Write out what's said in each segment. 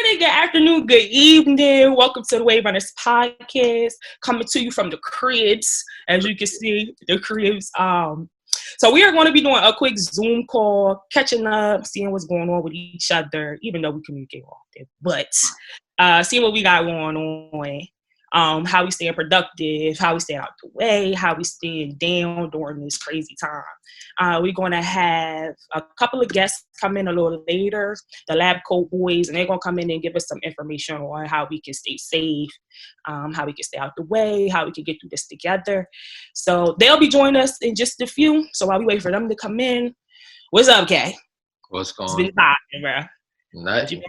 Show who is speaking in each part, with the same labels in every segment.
Speaker 1: morning, good afternoon, good evening. Welcome to the Wave Runners podcast, coming to you from the cribs. As you can see, the cribs. So we are going to be doing a quick Zoom call, catching up, seeing what's going on with each other, even though we communicate often. But seeing what we got going on, how we staying productive, how we stay out the way, how we staying down during this crazy time. We're going to have a couple of guests come in a little later, the Lab Coat Boys, and they're going to come in and give us some information on how we can stay safe, how we can stay out the way, how we can get through this together. So they'll be joining us in just a few. So while we wait for them to come in, what's up, Kay?
Speaker 2: What's going
Speaker 1: on? It's been popping, bro.
Speaker 2: Nothing.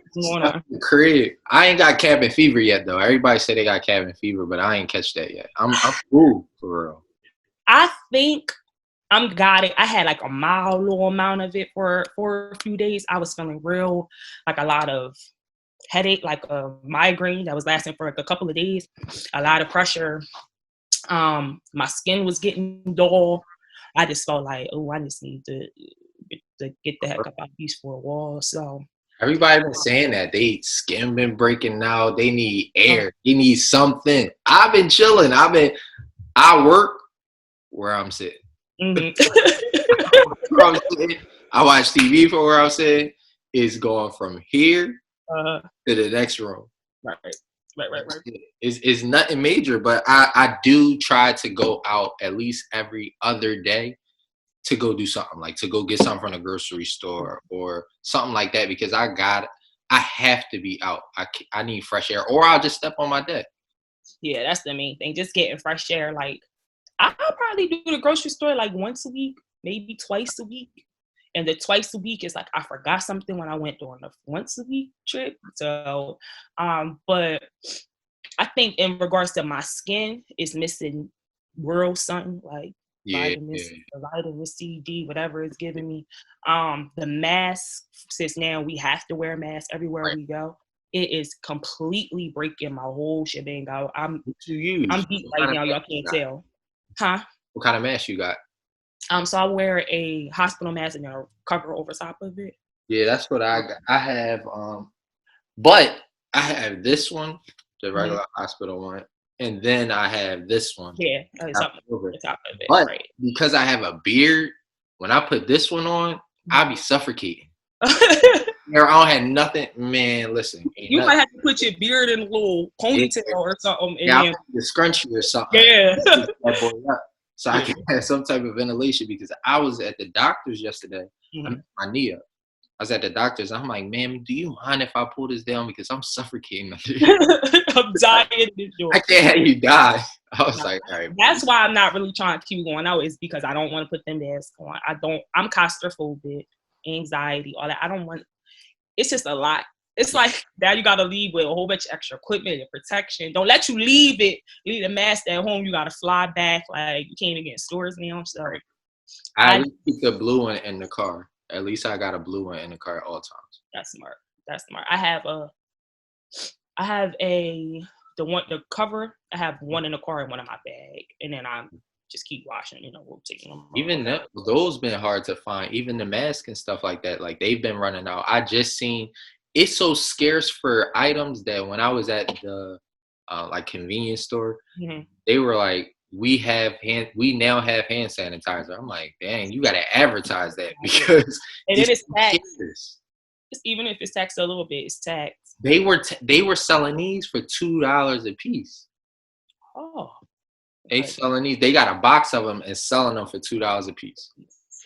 Speaker 2: Crib. I ain't got cabin fever yet, though. Everybody say they got cabin fever, but I ain't catch that yet. I'm cool, for real.
Speaker 1: I think I'm got it. I had like a mild little amount of it for a few days. I was feeling real, like a lot of headache, like a migraine that was lasting for like a couple of days. A lot of pressure. My skin was getting dull. I just felt like, oh, I just need to get the heck up out of these four walls. So
Speaker 2: everybody been saying that they skin been breaking now. They need air. They need something. I've been chilling. I work where I'm sitting.
Speaker 1: Mm-hmm.
Speaker 2: Where I'm sitting. I watch TV for where I'm sitting. It's going from here to the next room.
Speaker 1: Right.
Speaker 2: It's nothing major, but I do try to go out at least every other day to go do something, like to go get something from the grocery store or something like that, because I have to be out. I need fresh air, or I'll just step on my deck.
Speaker 1: Yeah, that's the main thing. Just getting fresh air. Like, I'll probably do the grocery store like once a week, maybe twice a week. And the twice a week is like I forgot something when I went on a once a week trip. So, but I think in regards to my skin, it's missing real sun, like vitamin C, D, whatever it's giving me. The mask, since now we have to wear masks everywhere we go, it is completely breaking my whole shebang out. I'm deep right now. Y'all can't tell. Huh?
Speaker 2: What kind of mask you got?
Speaker 1: So I wear a hospital mask and a cover over top of it.
Speaker 2: Yeah, that's what I got. I have, but I have this one, the regular hospital one, and then I have this one.
Speaker 1: Yeah, top of it.
Speaker 2: But because I have a beard, when I put this one on, I be suffocating. I don't have nothing, man. Listen,
Speaker 1: you might have to put your beard in a little ponytail or something.
Speaker 2: Yeah, the scrunchie or something.
Speaker 1: Yeah.
Speaker 2: So I can have some type of ventilation, because I was at the doctor's yesterday. I messed my knee up. I was at the doctor's. I'm like, ma'am, do you mind if I pull this down, because I'm suffocating?
Speaker 1: I'm dying.
Speaker 2: I can't have you die. I was like, all right.
Speaker 1: That's why I'm not really trying to keep going out, is because I don't want to put them masks on. I'm claustrophobic, anxiety, all that. I don't want. It's just a lot. It's like now you gotta leave with a whole bunch of extra equipment and protection. Don't let you leave the mask at home. You gotta fly back. Like, you can't even get in stores now. So
Speaker 2: I keep the blue one in the car. At least I got a blue one in the car at all times.
Speaker 1: That's smart. I have the cover. I have one in the car and one in my bag, and then I just keep washing. Rotating them.
Speaker 2: Even those been hard to find. Even the mask and stuff like that. Like, they've been running out. I just seen. It's so scarce for items that when I was at the like convenience store, they were like, we now have hand sanitizer. I'm like, dang, you gotta advertise that, because
Speaker 1: and it is taxed. Even if it's taxed a little bit, it's taxed.
Speaker 2: They were selling these for $2 a piece.
Speaker 1: Oh,
Speaker 2: they selling these. They got a box of them and selling them for $2 a piece.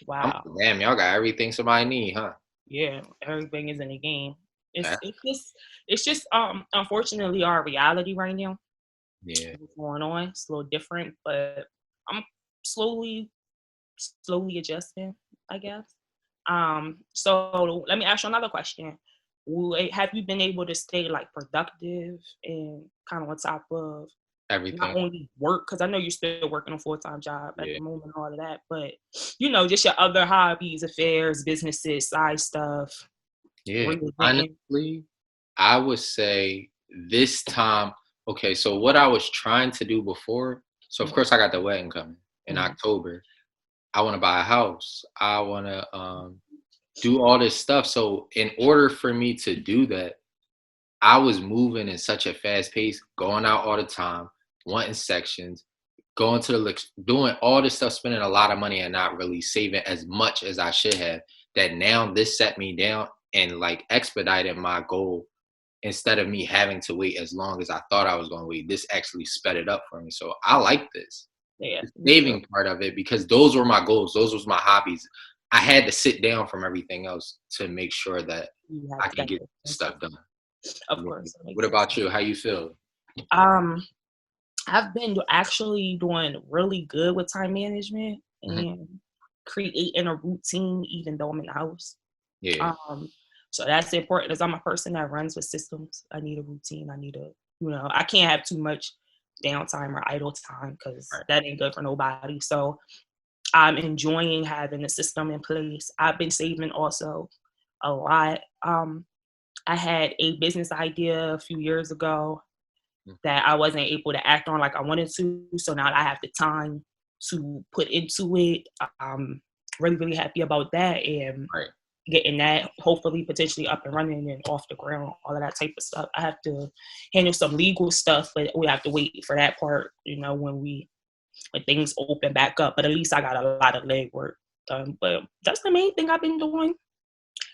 Speaker 1: Wow.
Speaker 2: Damn, y'all got everything somebody need, huh?
Speaker 1: Yeah, everything is in the game. It's just unfortunately our reality right now.
Speaker 2: Yeah,
Speaker 1: what's going on? It's a little different, but I'm slowly adjusting, I guess. So let me ask you another question. Have you been able to stay like productive and kind of on top of
Speaker 2: everything?
Speaker 1: Not only work, because I know you're still working a full-time job at the moment and all of that, but just your other hobbies, affairs, businesses, side stuff.
Speaker 2: Yeah, honestly, I would say this time. Okay, so what I was trying to do before, so of course I got the wedding coming in October. I want to buy a house. I want to do all this stuff. So in order for me to do that, I was moving in such a fast pace, going out all the time, wanting sections, going to the doing all this stuff, spending a lot of money and not really saving as much as I should have. That now this set me down and like expedited my goal instead of me having to wait as long as I thought I was going to wait. This actually sped it up for me. So I like this.
Speaker 1: Yeah,
Speaker 2: The saving part of it, because those were my goals. Those was my hobbies. I had to sit down from everything else to make sure that I could get stuff done.
Speaker 1: Of course.
Speaker 2: What about you? How you feel?
Speaker 1: I've been actually doing really good with time management and creating a routine, even though I'm in the house.
Speaker 2: Yeah.
Speaker 1: So that's important, because I'm a person that runs with systems. I need a routine. I need I can't have too much downtime or idle time, because that ain't good for nobody. So I'm enjoying having a system in place. I've been saving also a lot. I had a business idea a few years ago that I wasn't able to act on like I wanted to. So now I have the time to put into it. I'm really, really happy about that, and getting that hopefully potentially up and running and off the ground, all of that type of stuff. I have to handle some legal stuff, but we have to wait for that part, when things open back up. But at least I got a lot of legwork done. But that's the main thing I've been doing.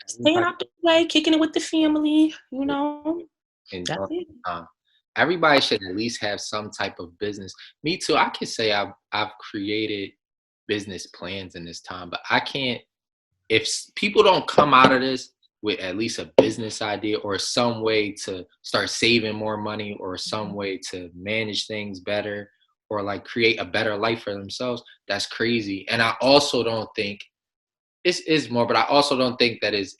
Speaker 1: Staying out the way, kicking it with the family, That's it.
Speaker 2: Everybody should at least have some type of business. Me too. I can say I've created business plans in this time, but I can't. If people don't come out of this with at least a business idea or some way to start saving more money or some way to manage things better or like create a better life for themselves, that's crazy. And I also don't think this is more, but I also don't think that is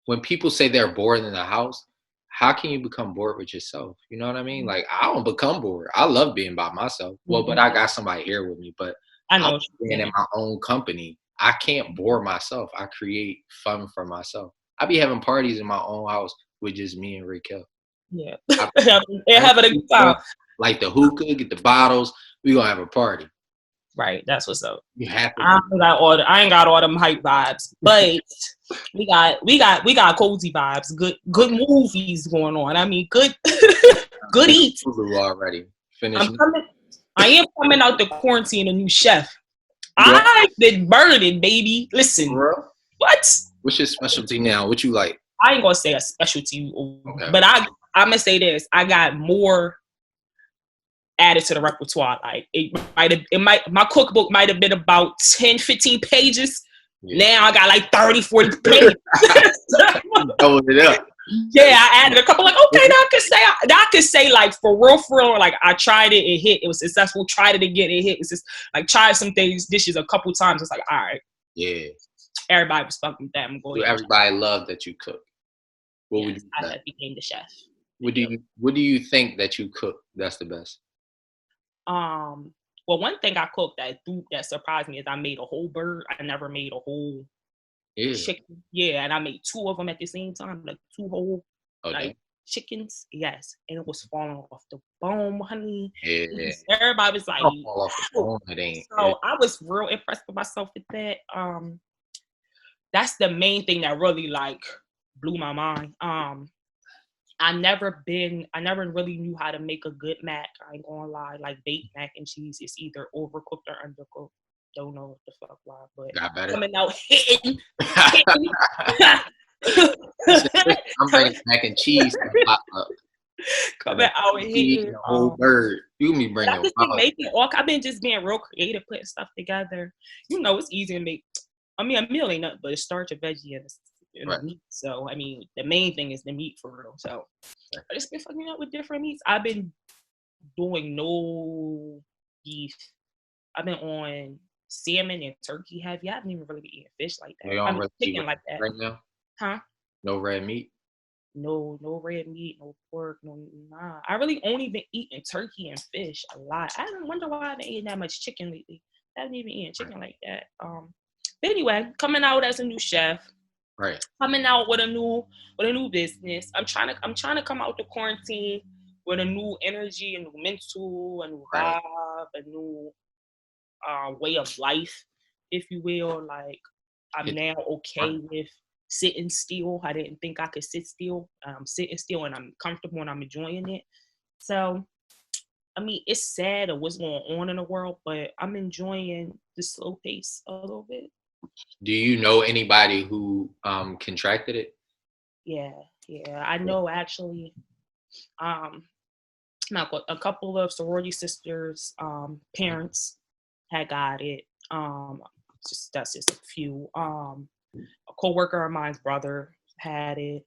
Speaker 2: when people say they're bored in the house, how can you become bored with yourself? You know what I mean? Like, I don't become bored. I love being by myself. Well, but I got somebody here with me, but
Speaker 1: I know
Speaker 2: being in my own company, I can't bore myself. I create fun for myself. I be having parties in my own house with just me and Raquel.
Speaker 1: Yeah. And having a good time.
Speaker 2: Like the hookah, get the bottles. We gonna have a party.
Speaker 1: Right, that's what's up.
Speaker 2: You have to.
Speaker 1: I ain't got all them hype vibes, but we got cozy vibes. Good movies going on. I mean, good eats.
Speaker 2: Already finished.
Speaker 1: I am coming out the quarantine a new chef. I've been burning, baby. Listen, what?
Speaker 2: What's your specialty now? What you like?
Speaker 1: I ain't gonna say a specialty, but I'm gonna say this: I got more added to the repertoire. Like my cookbook might have been about 10, 15 pages. Yeah. Now I got like 30, 40 pages.
Speaker 2: Hold it up.
Speaker 1: Yeah, I added a couple. Like, okay, now I could say like for real, like I tried it, it hit, it was successful. Tried it again, it hit. It's just like tried some dishes a couple times. It's like, all right,
Speaker 2: yeah.
Speaker 1: Everybody was fucking with that. I'm going.
Speaker 2: Everybody loved that you cook. What would you?
Speaker 1: I became the chef.
Speaker 2: What do you think that you cook that's the best?
Speaker 1: Well, one thing I cooked that surprised me is I made a whole bird. I never made a whole chicken. Yeah, and I made 2 of them at the same time, like 2 whole like chickens. Yes, and it was falling off the bone, honey.
Speaker 2: Yeah.
Speaker 1: Everybody was like,
Speaker 2: fall off the bone, it ain't.
Speaker 1: So I was real impressed with myself with that. That's the main thing that really like blew my mind. I never really knew how to make a good mac. I ain't gonna lie. Like baked mac and cheese is either overcooked or undercooked. Don't know what the fuck why, but coming out hitting.
Speaker 2: I'm bringing mac and cheese to pop up.
Speaker 1: Coming out hitting.
Speaker 2: A whole bird. You me bring
Speaker 1: it. I've been just being real creative, putting stuff together. It's easy to make. I mean, a meal ain't nothing but a starch, a veggie, and meat. So I mean, the main thing is the meat for real. So I just been fucking up with different meats. I've been doing no beef. I've been on salmon and turkey heavy. I haven't even really been eating fish like that. I mean, chicken like that.
Speaker 2: Right now?
Speaker 1: Huh?
Speaker 2: No red meat?
Speaker 1: No red meat, no pork, nah. I really only been eating turkey and fish a lot. I wonder why I haven't eaten that much chicken lately. I haven't even eaten chicken like that. But anyway, coming out as a new chef.
Speaker 2: Right.
Speaker 1: Coming out with a new business. I'm trying to come out the quarantine with a new energy, a new mental, a new vibe, a new way of life, if you will. Like I'm now okay with sitting still. I didn't think I could sit still. I'm sitting still and I'm comfortable and I'm enjoying it. So, I mean, it's sad of what's going on in the world, but I'm enjoying the slow pace a little bit.
Speaker 2: Do you know anybody who contracted it?
Speaker 1: Yeah, I know actually. Now a couple of sorority sisters, parents had got it. That's just a few. A coworker of mine's brother had it.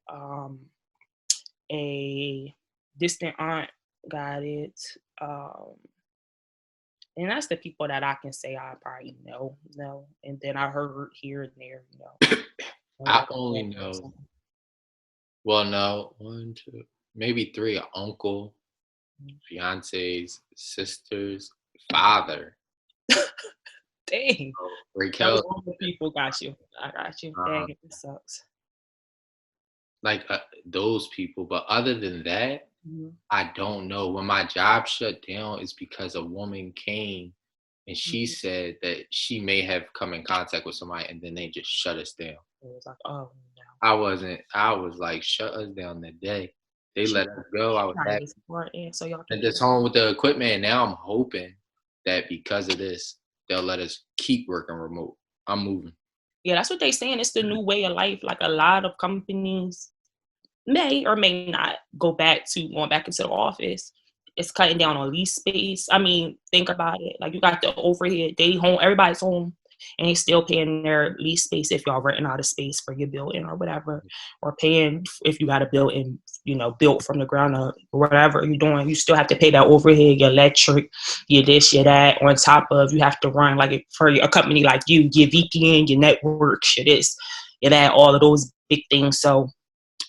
Speaker 1: A distant aunt got it. And that's the people that I can say I probably know. And then I heard here and there,
Speaker 2: I only know. Well, no, 1, 2, maybe 3. An uncle, fiance's, sisters, father.
Speaker 1: Dang.
Speaker 2: Raquel.
Speaker 1: All the people got you. I got you. Dang, it sucks.
Speaker 2: Like those people, but other than that, I don't know. When my job shut down, it's because a woman came and she said that she may have come in contact with somebody, and then they just shut us down.
Speaker 1: It was like, oh no.
Speaker 2: I was like, shut us down that day. They let us go. I was happy.
Speaker 1: So y'all
Speaker 2: And just home with the equipment. And now I'm hoping that because of this, they'll let us keep working remote. I'm moving.
Speaker 1: Yeah, that's what they're saying. It's the new way of life. Like a lot of companies may or may not going back into the office. It's cutting down on lease space. I mean, think about it. Like you got the overhead. They home. Everybody's home. And they still paying their lease space if y'all renting out a space for your building or whatever, or paying if you got a building, built from the ground up or whatever you're doing. You still have to pay that overhead, your electric, your this, your that. On top of you have to run like for a company like you, your VPN, your network, your this, your that, all of those big things. So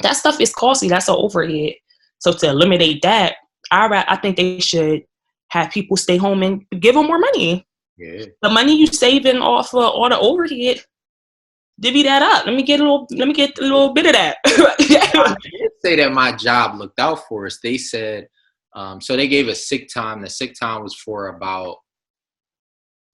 Speaker 1: that stuff is costly. That's an overhead. So to eliminate that, I think they should have people stay home and give them more money.
Speaker 2: Yeah.
Speaker 1: The money you saving off of all the overhead, divvy that up. Let me get a little bit of that.
Speaker 2: I did say that my job looked out for us. They said, so they gave us sick time. The sick time was for about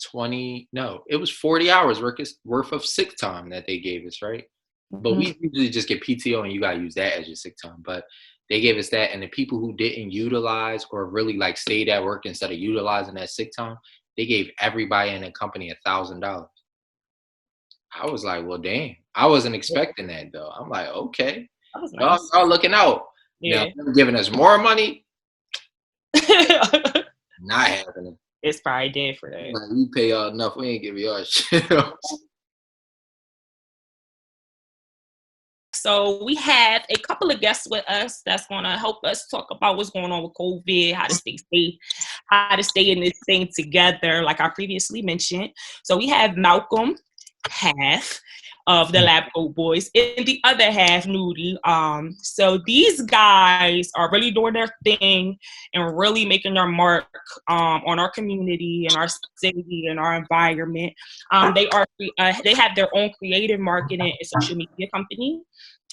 Speaker 2: it was 40 hours worth of sick time that they gave us, right? But we usually just get PTO and you got to use that as your sick time. But they gave us that. And the people who didn't utilize or really like stayed at work instead of utilizing that sick time, they gave everybody in the company $1,000. I was like, well, damn. I wasn't expecting that, though. I'm like, okay. Nice. Y'all looking out. Yeah. Now, they're giving us more money. Not happening.
Speaker 1: It's probably dead for that.
Speaker 2: Like, we pay y'all enough. We ain't give y'all shit.
Speaker 1: So we have a couple of guests with us that's going to help us talk about what's going on with COVID, how to stay safe, how to stay in this thing together, like I previously mentioned. So we have Malcolm, half of the Lab Coat Boys, and the other half, Nudie. So these guys are really doing their thing and really making their mark on our community and our city and our environment. They have their own creative marketing and social media company.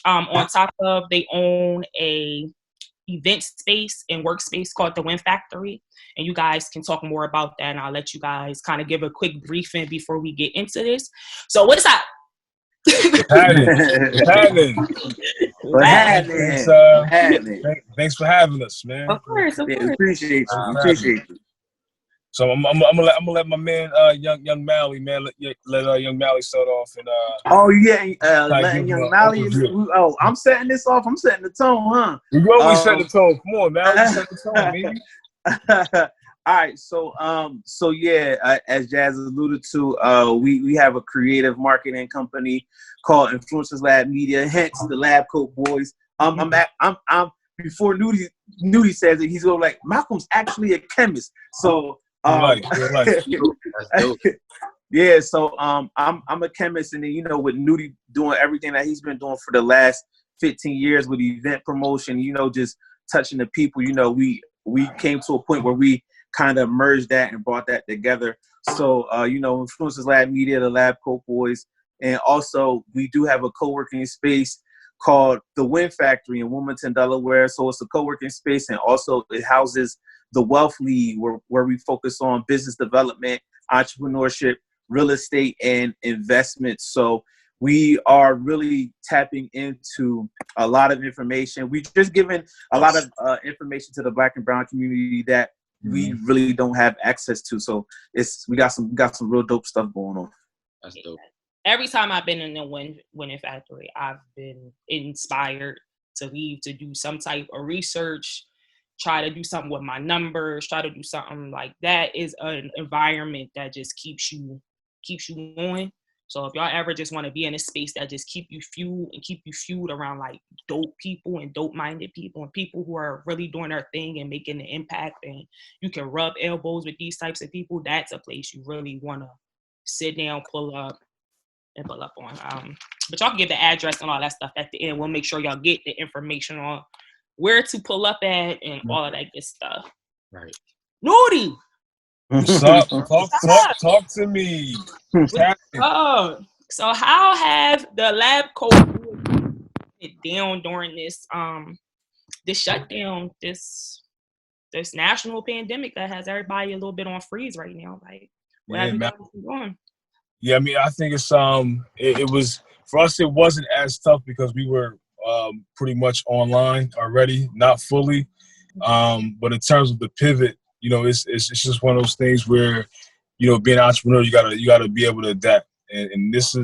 Speaker 1: On top of, they own a event space and workspace called the Win Factory, and you guys can talk more about that, and I'll let you guys kind of give a quick briefing before we get into this. So what's up?
Speaker 3: Thanks for having us, man.
Speaker 1: Of course.
Speaker 4: Appreciate you.
Speaker 3: So I'm gonna let my man young Mally, man, let young Mally start off and
Speaker 4: letting young Mally. I'm setting this off. I'm setting the tone, huh?
Speaker 3: You always set the tone. Come on, Mally, set the tone, baby.
Speaker 4: All right, so yeah, as Jazz alluded to, we have a creative marketing company called Influencers Lab Media, hence the Lab Coat Boys. I'm before Nudie says it, he's going like, Malcolm's actually a chemist. So yeah, so I'm a chemist, and then with Nudie doing everything that he's been doing for the last 15 years with event promotion, just touching the people, we came to a point where we kind of merged that and brought that together. So Influencers Lab Media, the Lab Coat Boys, and also we do have a co-working space called the Win Factory in Wilmington, Delaware. So it's a co-working space, and also it houses the Wealth League, where we focus on business development, entrepreneurship, real estate, and investment. So we are really tapping into a lot of information. We just given a lot of information to the Black and brown community that we really don't have access to. So we got some real dope stuff going on.
Speaker 2: That's dope.
Speaker 1: Every time I've been in the winning factory, I've been inspired to leave to do some type of research, try to do something with my numbers, try to do something like that. Is an environment that just keeps you going. So if y'all ever just want to be in a space that just keep you fueled around like dope people and dope-minded people and people who are really doing their thing and making an impact, and you can rub elbows with these types of people, that's a place you really want to sit down, pull up on. But y'all can give the address and all that stuff at the end. We'll make sure y'all get the information on where to pull up at and all of that good stuff.
Speaker 2: Right.
Speaker 1: Nudie!
Speaker 3: What's up? Talk to me.
Speaker 1: So how have the lab coats it down during this shutdown, this national pandemic that has everybody a little bit on freeze right now? Like, what have you guys been doing?
Speaker 3: Yeah, I mean, I think it's it was for us. It wasn't as tough because we were pretty much online already, not fully. But in terms of the pivot, you know, it's just one of those things where, you know, being an entrepreneur, you gotta be able to adapt. And this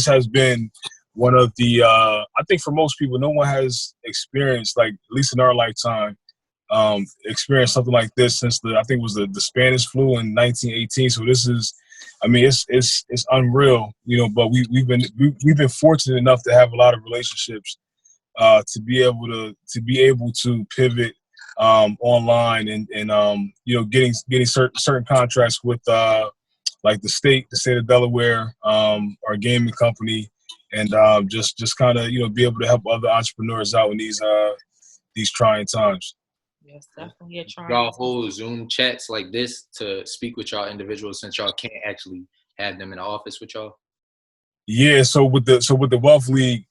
Speaker 3: has been one of the I think for most people, no one has experienced, like, at least in our lifetime, experienced something like this since I think it was the Spanish flu in 1918. So this is, I mean, it's unreal, you know. But we've been fortunate enough to have a lot of relationships to be able to pivot online and you know, getting certain contracts with like the state of Delaware, our gaming company, and just kind of, you know, be able to help other entrepreneurs out in these trying times.
Speaker 1: Yes, definitely a trying.
Speaker 2: Y'all hold Zoom chats like this to speak with y'all individuals since y'all can't actually have them in the office with y'all? Yeah, so with the Wealth League,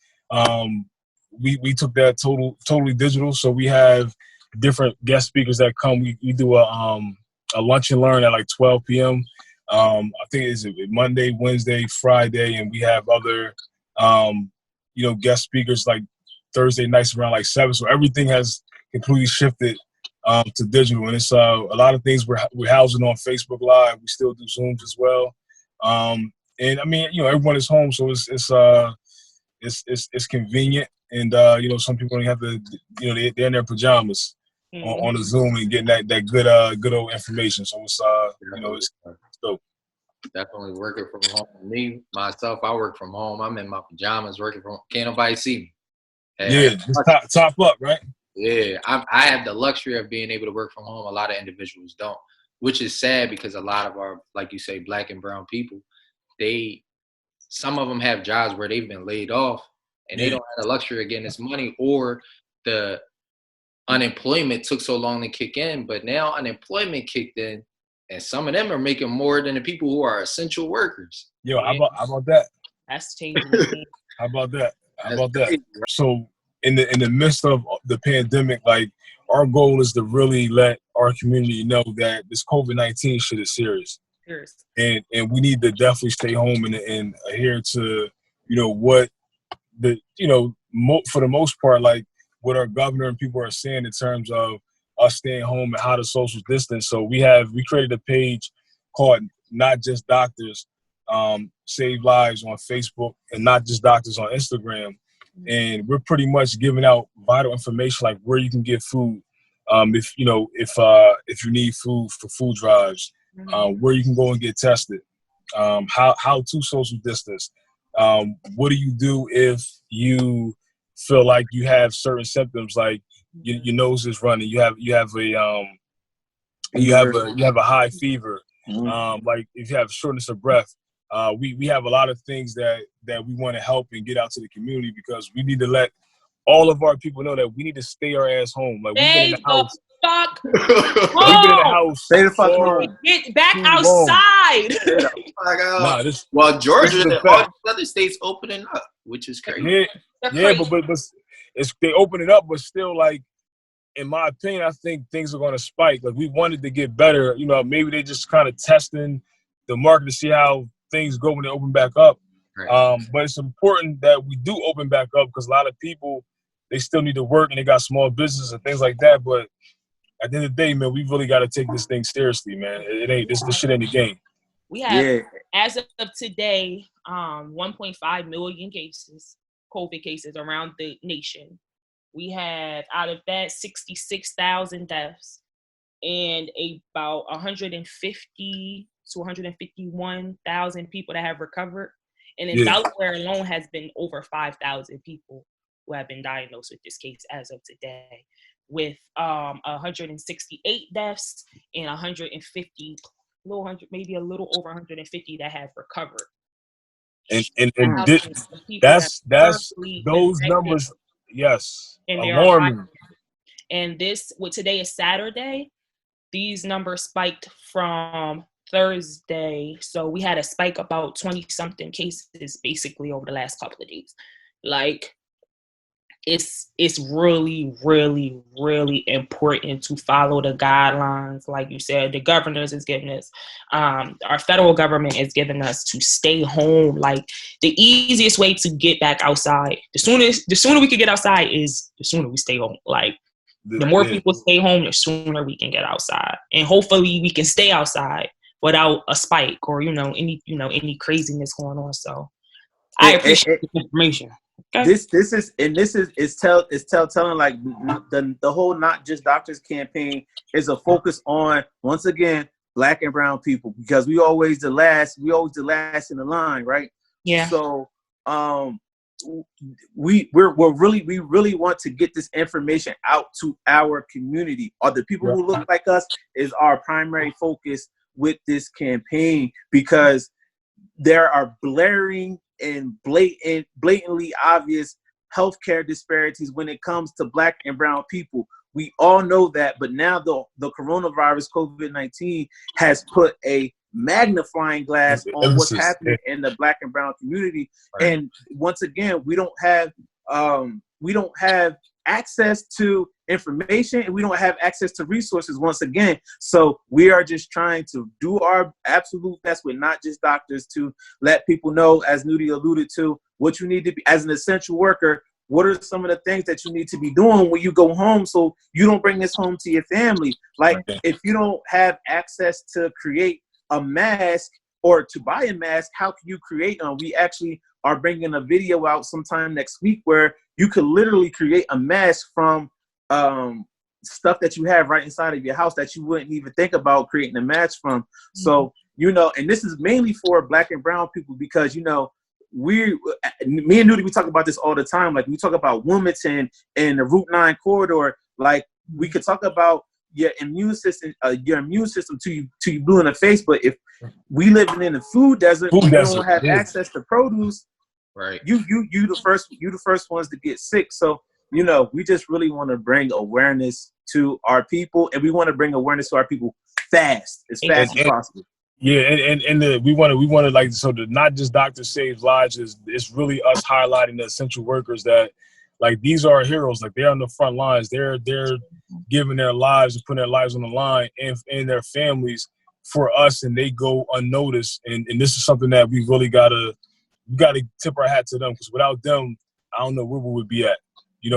Speaker 2: we took that totally digital. So we have different guest speakers that come. We do a lunch and learn at like 12 p.m. I think it's Monday, Wednesday, Friday, and we have other you know, guest speakers like Thursday nights around like 7. So everything has completely shifted to digital, and it's a lot of things we're housing on Facebook Live. We still do Zooms as well, and I mean, you know, everyone is home, so it's convenient, and you know, some people don't have to, you know, they're in their pajamas on the Zoom and getting that good old information. So it's you know, it's dope. Definitely working from home. Me, myself, I work from home. I'm in my pajamas working from home. Can't nobody see me.
Speaker 3: Yeah, just top up, right?
Speaker 2: Yeah, I have the luxury of being able to work from home. A lot of individuals don't, which is sad because a lot of our, like you say, Black and brown people, some of them have jobs where they've been laid off and they don't have the luxury of getting this money, or the unemployment took so long to kick in. But now unemployment kicked in, and some of them are making more than the people who are essential workers.
Speaker 3: Yo, how about that?
Speaker 1: That's changing.
Speaker 3: How about that? So in the midst of the pandemic, like, our goal is to really let our community know that this COVID-19 shit is serious. And we need to definitely stay home and adhere to, you know, what the, you know, for the most part, like what our governor and people are saying in terms of us staying home and how to social distance. So we created a page called Not Just Doctors Save Lives on Facebook, and Not Just Doctors on Instagram. And we're pretty much giving out vital information, like where you can get food, if you need food for food drives, where you can go and get tested, how to social distance. What do you do if you feel like you have certain symptoms, like your nose is running, you have a high fever, like if you have shortness of breath. We have a lot of things that we want to help and get out to the community, because we need to let all of our people know that we need to stay our ass home. Like, we've been in the house. We've been in the house.
Speaker 4: Stay the fuck home.
Speaker 1: Get back outside.
Speaker 2: Well, Georgia and all the other states opening up, which is crazy.
Speaker 3: Yeah, but they open it up, but still, like, in my opinion, I think things are going to spike. Like, we wanted to get better. You know, maybe they just kind of testing the market to see how things go when they open back up.
Speaker 2: Right.
Speaker 3: But it's important that we do open back up because a lot of people, they still need to work and they got small business and things like that. But at the end of the day, man, we really got to take this thing seriously, man. It ain't this shit ain't a game.
Speaker 1: We have, as of today, 1.5 million cases, COVID cases around the nation. We have, out of that, 66,000 deaths and about 150 to 151,000 people that have recovered. And in Delaware alone has been over 5,000 people who have been diagnosed with this case as of today, with 168 deaths and 150, maybe a little over 150 that have recovered.
Speaker 3: And that's those numbers, yes, alarming.
Speaker 1: And this, today is Saturday, these numbers spiked from Thursday. So we had a spike about 20-something cases basically over the last couple of days. Like, it's really, really, really important to follow the guidelines. Like you said, the governors is giving us, our federal government is giving us to stay home. Like, the easiest way to get back outside, the sooner we can get outside is the sooner we stay home. Like, the more people stay home, the sooner we can get outside, and hopefully we can stay outside without a spike or any craziness going on. So I appreciate the information. Okay.
Speaker 4: This is telling, like, the whole Not Just Doctors campaign is a focus on, once again, Black and brown people, because we always the last in the line, right?
Speaker 1: Yeah.
Speaker 4: So we really want to get this information out to our community, or the people who look like us is our primary focus with this campaign, because there are blaring and blatantly obvious healthcare disparities when it comes to Black and brown people. We all know that, but now the coronavirus, COVID-19, has put a magnifying glass on what's happening in the Black and brown community. Right. And once again, we don't have access to information, and we don't have access to resources once again. So we are just trying to do our absolute best with Not Just Doctors to let people know, as Nudie alluded to, what you need to be as an essential worker. What are some of the things that you need to be doing when you go home so you don't bring this home to your family? Like, if you don't have access to create a mask or to buy a mask, how can you create one? We actually are bringing a video out sometime next week where you could literally create a mask from stuff that you have right inside of your house that you wouldn't even think about creating a mask from. So, and this is mainly for Black and brown people, because, me and Nudie, we talk about this all the time. Like, we talk about Wilmington and the Route 9 corridor. Like, we could talk about your immune system to you blue in the face, but if we living in a food desert, we don't have access to produce.
Speaker 2: Right.
Speaker 4: You the first ones to get sick. So, we just really want to bring awareness to our people, and we want to bring awareness to our people fast as possible.
Speaker 3: Yeah, and we want to like, so the Not Just Doctors Saves Lives it's really us highlighting the essential workers that, like, these are our heroes. Like, they're on the front lines. They're giving their lives and putting their lives on the line and their families for us, and they go unnoticed. And this is something that we really gotta tip our hat to them, because without them, I don't know where we would be at.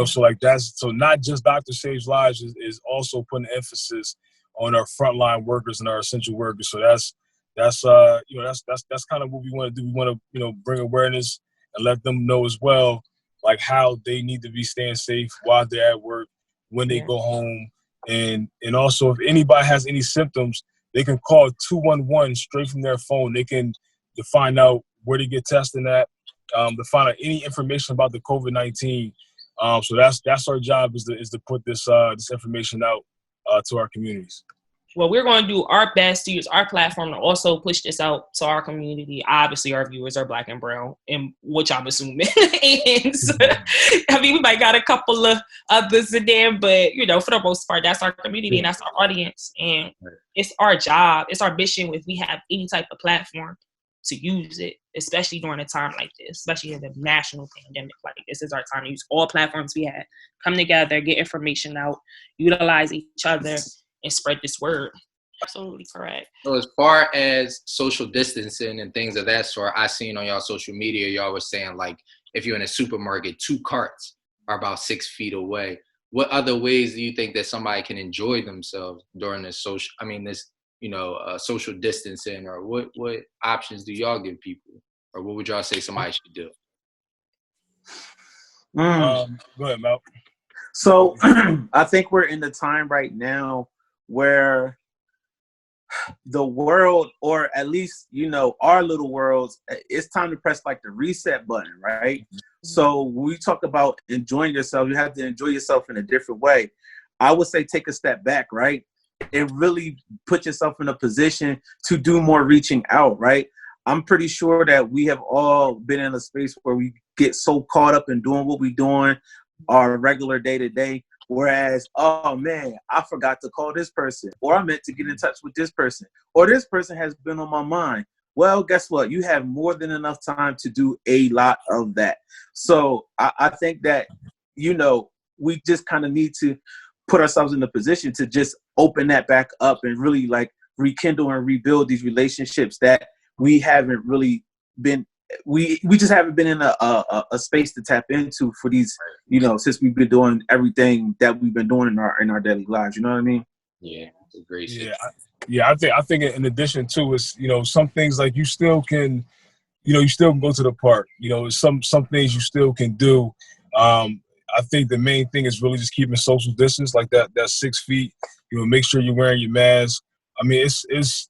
Speaker 3: So like so Not Just Doctor Saves Lives is also putting emphasis on our frontline workers and our essential workers. So that's kind of what we want to do. We want to bring awareness and let them know as well, like, how they need to be staying safe while they're at work, when they go home, and also if anybody has any symptoms, they can call 211 straight from their phone. They can to find out where to get tested at, to find out any information about the COVID-19. So that's our job, is to put this information out to our communities.
Speaker 1: Well, we're going to do our best to use our platform to also push this out to our community. Obviously, our viewers are Black and brown, and which I'm assuming. And so, we might got a couple of others in there, but for the most part, that's our community and that's our audience, and it's our job, it's our mission. If we have any type of platform, to use it, especially during a time like this, especially in the national pandemic like this, is our time to use all platforms we have, come together, get information out, utilize each other, and spread this word. Absolutely correct.
Speaker 2: So as far as social distancing and things of that sort, I seen on y'all social media, y'all was saying like if you're in a supermarket, 2 carts are about 6 feet away. What other ways do you think that somebody can enjoy themselves during this social distancing, or what options do y'all give people, or what would y'all say somebody should do?
Speaker 3: Go ahead, Mal.
Speaker 4: So I think we're in the time right now where the world, or at least, our little worlds, it's time to press like the reset button, right? So when we talk about enjoying yourself, you have to enjoy yourself in a different way. I would say take a step back, right? And really put yourself in a position to do more reaching out, right? I'm pretty sure that we have all been in a space where we get so caught up in doing what we're doing our regular day to day. Whereas, oh man, I forgot to call this person, or I meant to get in touch with this person, or this person has been on my mind. Well, guess what? You have more than enough time to do a lot of that. So I think that, we just kind of need to put ourselves in a position to just open that back up and really like rekindle and rebuild these relationships that we haven't really been. We just haven't been in a space to tap into for these, since we've been doing everything that we've been doing in our daily lives. You know what I mean?
Speaker 2: Yeah, it's a great shit.
Speaker 3: I think in addition to is, some things like you still can, you still can go to the park. Some things you still can do. I think the main thing is really just keeping social distance, like that 6 feet. Make sure you're wearing your mask. I mean, it's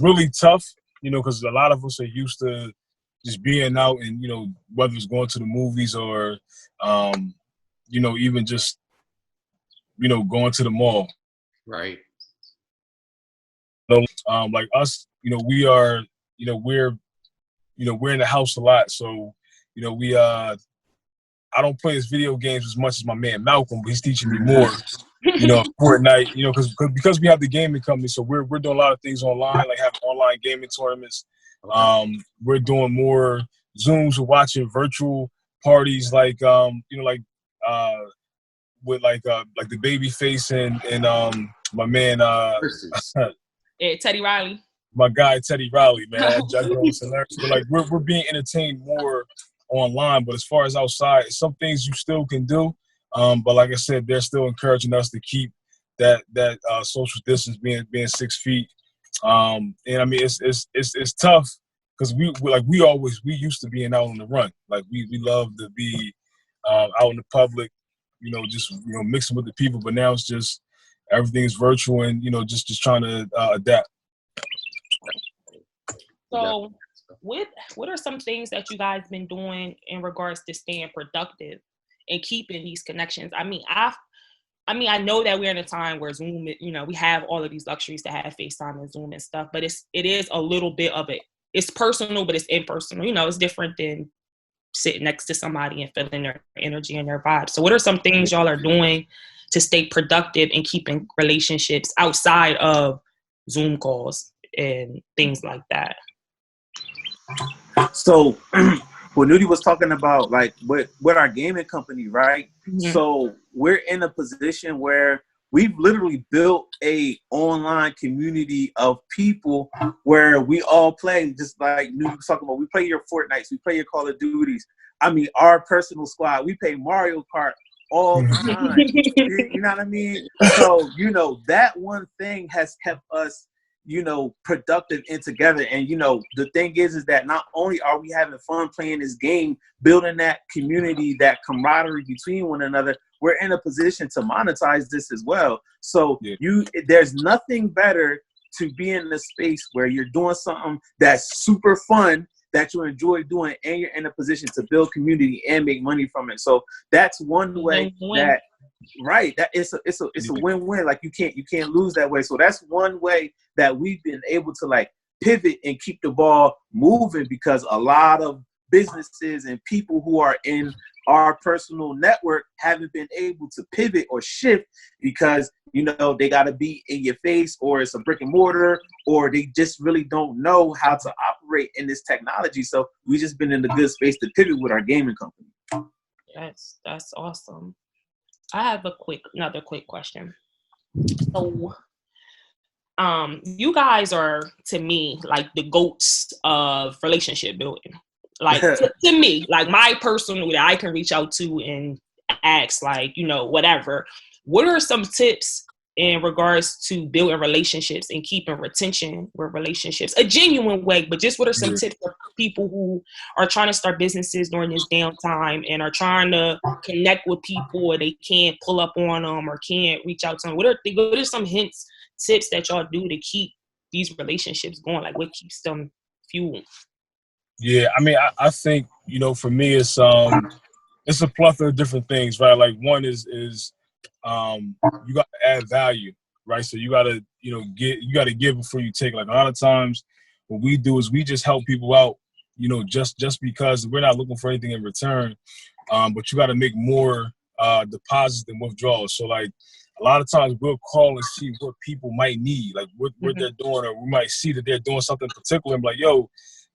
Speaker 3: really tough, because a lot of us are used to just being out and, whether it's going to the movies or, even just, going to the mall.
Speaker 2: Right.
Speaker 3: Like us, we are, we're in the house a lot. So, I don't play his video games as much as my man Malcolm, but he's teaching me more, Fortnite, because we have the gaming company. So we're doing a lot of things online, like having online gaming tournaments. We're doing more Zooms. We're watching virtual parties, like with like the Babyface and my man
Speaker 1: Teddy Riley.
Speaker 3: My guy Teddy Riley, man. So like we're being entertained more online, but as far as outside, some things you still can do. But like I said, they're still encouraging us to keep that social distance being 6 feet. And I mean it's tough because we used to being out on the run. Like we love to be out in the public, just mixing with the people. But now it's just everything is virtual and just trying to adapt.
Speaker 1: So what are some things that you guys been doing in regards to staying productive and keeping these connections? I mean, I know that we're in a time where Zoom, we have all of these luxuries to have FaceTime and Zoom and stuff, but it is a little bit of it. It's personal, but it's impersonal. It's different than sitting next to somebody and feeling their energy and their vibe. So what are some things y'all are doing to stay productive and keeping relationships outside of Zoom calls and things like that?
Speaker 4: So what Nudie was talking about, like with our gaming company, right? Mm-hmm. So we're in a position where we've literally built a online community of people where we all play, just like Nudie was talking about. We play your Fortnites, we play your Call of Duties. I mean, our personal squad, we play Mario Kart all the time. You know what I mean? So, that one thing has kept us productive and together. And, the thing is that not only are we having fun playing this game, building that community, that camaraderie between one another, we're in a position to monetize this as well. So there's nothing better to be in a space where you're doing something that's super fun, that you enjoy doing, and you're in a position to build community and make money from it. So that's one way that, right, that it's a win-win. Like you can't lose that way. So that's one way that we've been able to like pivot and keep the ball moving, because a lot of businesses and people who are in our personal network haven't been able to pivot or shift because they got to be in your face, or it's a brick and mortar, or they just really don't know how to operate in this technology. So we just been in a good space to pivot with our gaming company.
Speaker 1: That's awesome. I have another quick question. So you guys are, to me, like the goats of relationship building. Like to me, like my personal that I can reach out to and ask, like, you know, whatever. What are some tips in regards to building relationships and keeping retention with relationships a genuine way? But just what are some tips for people who are trying to start businesses during this downtime and are trying to connect with people and they can't pull up on them or can't reach out to them? What are some hints, tips that y'all do to keep these relationships going? Like, what keeps them fueled?
Speaker 3: Yeah, I mean, I think, you know, for me, it's a plethora of different things, right? Like one is you got to add value, right? So you got to, you know, you got to give before you take. Like a lot of times what we do is we just help people out, you know, just because we're not looking for anything in return. But you got to make more deposits than withdrawals. So like a lot of times we'll call and see what people might need, like what they're doing, or we might see that they're doing something particular and be like, yo,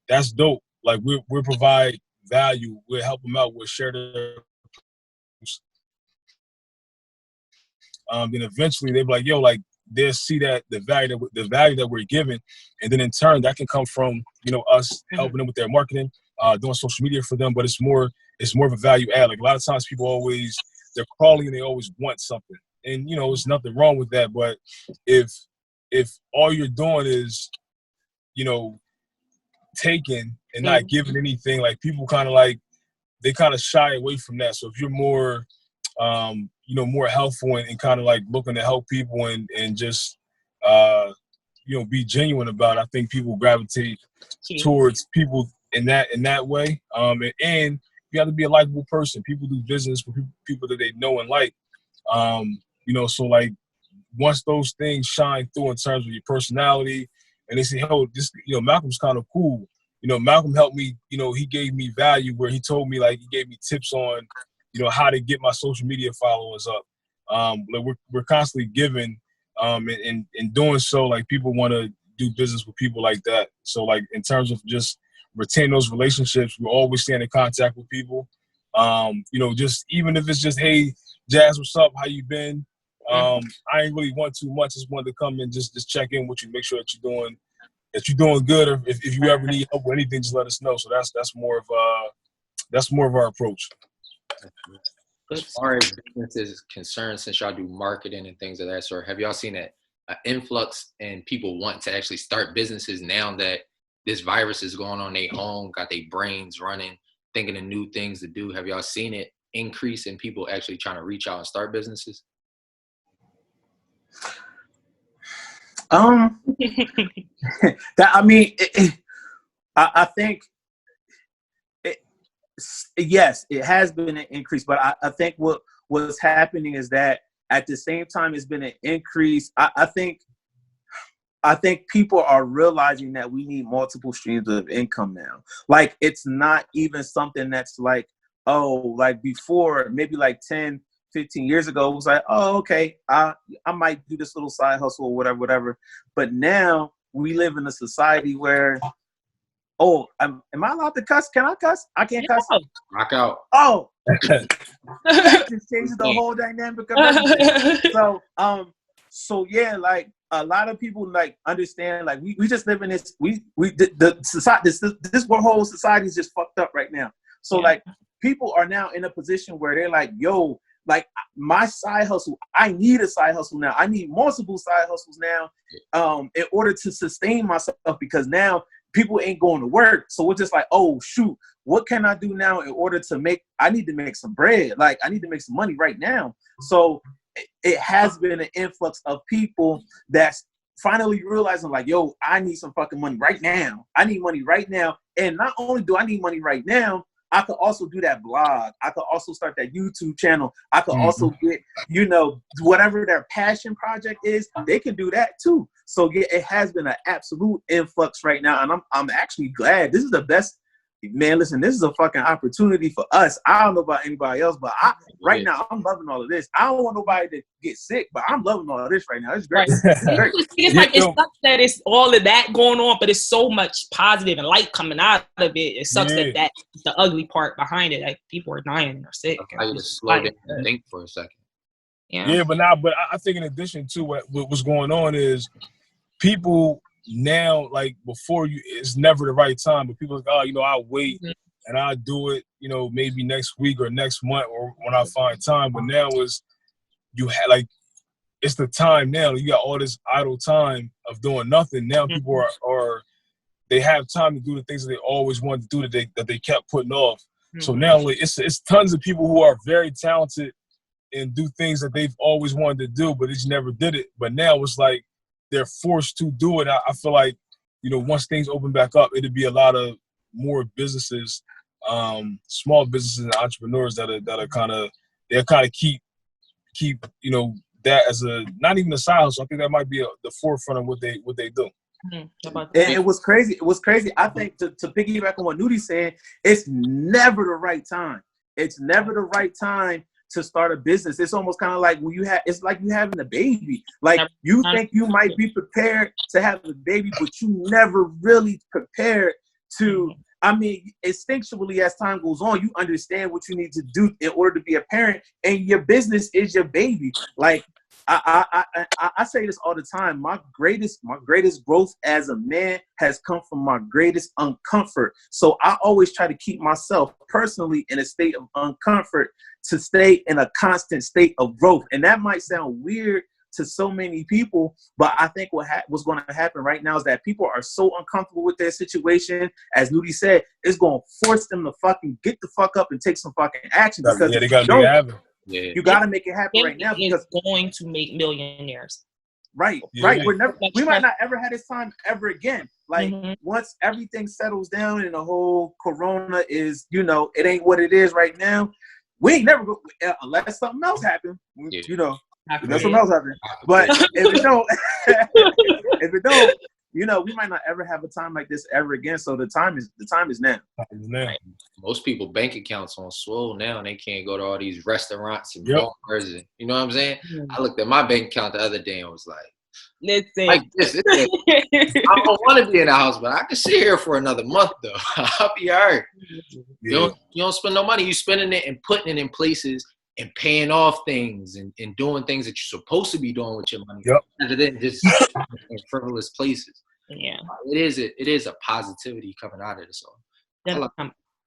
Speaker 3: that's dope. Like we'll provide value, we'll help them out, we'll share their then eventually they'll be like, yo, like they'll see that the value that we're giving, and then in turn that can come from, you know, us helping them with their marketing, doing social media for them. But it's more of a value add. Like a lot of times people they're calling and they always want something, and you know, there's nothing wrong with that. But if all you're doing is, you know, taking and not giving anything, like people kind of like they kind of shy away from that. So if you're more you know, more helpful and kind of like looking to help people and just you know, be genuine about it, I think people gravitate towards people in that way. And you have to be a likable person. People do business with people that they know and like. You know, so like once those things shine through in terms of your personality, and they say, "Oh, this, you know, Malcolm's kind of cool." You know, Malcolm helped me. You know, he gave me value where he told me, like, he gave me tips on, you know, how to get my social media followers up. Like we're constantly giving, and doing so, like people want to do business with people like that. So like in terms of just retaining those relationships, we're always staying in contact with people. You know, just even if it's just, hey, Jazz, what's up? How you been? I ain't really want too much. Just wanted to come and just check in with you, make sure that you're doing good. Or if you ever need help with anything, just let us know. So that's more of our approach.
Speaker 2: As far as business is concerned, since y'all do marketing and things of that sort, have y'all seen an influx in people want to actually start businesses now that this virus is going on their home, got their brains running, thinking of new things to do? Have y'all seen it increase in people actually trying to reach out and start businesses?
Speaker 4: I mean, I think yes, it has been an increase, but I think what's happening is that at the same time it's been an increase. I think people are realizing that we need multiple streams of income now. Like it's not even something that's like, oh, like before, maybe like 10, 15 years ago, it was like, oh, okay, I might do this little side hustle or whatever. But now we live in a society where, oh, am I allowed to cuss? Can I cuss? I can't cuss.
Speaker 2: Rock out.
Speaker 4: Oh, that just changes the whole dynamic of everything. So yeah, like a lot of people like understand, like we just live in this, the society, this whole society is just fucked up right now. So like people are now in a position where they're like, yo, like my side hustle, I need a side hustle now. I need multiple side hustles now in order to sustain myself, because now people ain't going to work. So we're just like, oh, shoot, what can I do now in order to I need to make some bread. Like I need to make some money right now. So it has been an influx of people that's finally realizing like, yo, I need some fucking money right now. I need money right now. And not only do I need money right now, I could also do that blog. I could also start that YouTube channel. I could also get, you know, whatever their passion project is, they can do that too. So yeah, it has been an absolute influx right now. And I'm actually glad. This is the best, man, listen, this is a fucking opportunity for us. I don't know about anybody else, but right now I'm loving all of this. I don't want nobody to get sick, but I'm loving all of this right now. It's great. It's great.
Speaker 1: It's like it sucks that it's all of that going on, but it's so much positive and light coming out of it. It sucks that that's the ugly part behind it. Like people are dying and are sick.
Speaker 2: I just slow down and think for a second.
Speaker 3: Yeah, but I think in addition to what's going on is people now, like before, it's never the right time. But people are like, oh, you know, I'll wait and I'll do it, you know, maybe next week or next month or when I find time. But now it's the time now. You got all this idle time of doing nothing. Now people are they have time to do the things that they always wanted to do that they kept putting off. So now like, it's tons of people who are very talented and do things that they've always wanted to do, but they just never did it. But now it's like they're forced to do it. I feel like, you know, once things open back up, it'll be a lot of more businesses, small businesses and entrepreneurs that are kind of keep you know, that as a not even a side hustle. I think that might be the forefront of what they do.
Speaker 4: And it was crazy. It was crazy. I think to piggyback on what Nudi's saying, it's never the right time. It's never the right time to start a business. It's almost kind of like it's like you having a baby. Like you think you might be prepared to have a baby, but you never really prepared to. I mean, instinctually, as time goes on, you understand what you need to do in order to be a parent, and your business is your baby. Like I say this all the time. My greatest growth as a man has come from my greatest uncomfort. So I always try to keep myself personally in a state of uncomfort to stay in a constant state of growth. And that might sound weird to so many people, but I think what's going to happen right now is that people are so uncomfortable with their situation. As Nudie said, it's going to force them to fucking get the fuck up and take some fucking action. Because
Speaker 3: they got to make it happen.
Speaker 4: You got to make it happen right now, because
Speaker 1: it's going to make millionaires.
Speaker 4: Right. We might not ever have this time ever again. Like once everything settles down and the whole Corona is, you know, it ain't what it is right now. We ain't never go unless something else happens. You know. That's what else happened. But if it don't, you know, we might not ever have a time like this ever again. So the time is now.
Speaker 2: Most people bank accounts on swole now, and they can't go to all these restaurants and bars. And, you know what I'm saying? I looked at my bank account the other day and was like,
Speaker 1: listen,
Speaker 2: like this. I don't want to be in the house, but I can sit here for another month though. I'll be all right. You don't spend no money. You spending it and putting it in places and paying off things and doing things that you're supposed to be doing with your money, rather than just in frivolous places.
Speaker 1: Yeah,
Speaker 2: it is a positivity coming out of this all.
Speaker 1: And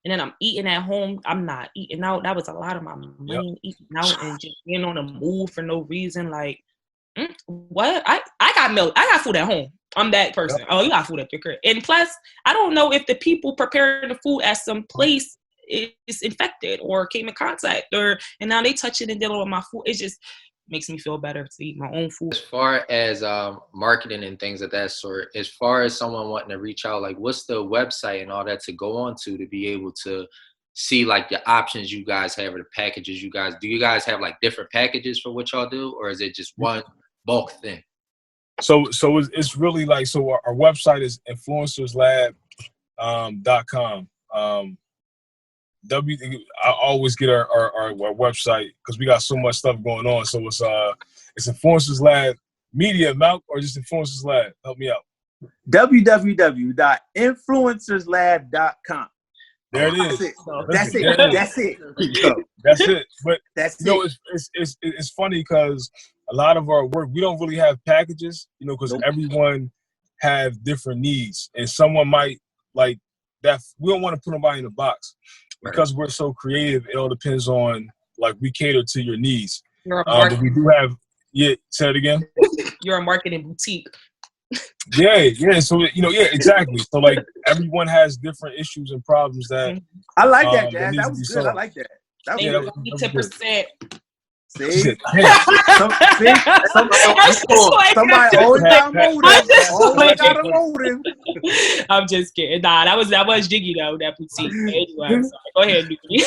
Speaker 1: then I'm eating at home. I'm not eating out. That was a lot of my money eating out and just being on the move for no reason. Like, what? I got milk. I got food at home. I'm that person. Oh, you got food at your crib. And plus, I don't know if the people preparing the food at some place is infected or came in contact, and now they touch it and dealing with my food. It just makes me feel better to eat my own food.
Speaker 2: As far as marketing and things of that sort, as far as someone wanting to reach out, like what's the website and all that to go on to be able to see like the options you guys have or the packages you guys do? You guys have like different packages for what y'all do, or is it just one bulk thing?
Speaker 3: So it's really like, so our website is influencerslab.com. I always get our website because we got so much stuff going on. So it's Influencers Lab Media, Malk, or just Influencers Lab? Help me out.
Speaker 4: www.influencerslab.com.
Speaker 3: There it is.
Speaker 4: That's it. But
Speaker 3: you know, it's funny because a lot of our work, we don't really have packages, you know, because everyone have different needs, and someone might like that. We don't want to put nobody in a box. Because we're so creative, it all depends on, like, we cater to your needs. But we do have, say it again.
Speaker 1: You're a marketing boutique.
Speaker 3: Yeah. So, you know, exactly. So, like, everyone has different issues and problems that.
Speaker 4: I like that, Jazz. That was good. Solved. I like that. That was
Speaker 1: 10%.
Speaker 4: See? Somebody always got a motive.
Speaker 1: I'm just kidding. Nah, that was jiggy though, that boutique. Anyway, go ahead, Nuki.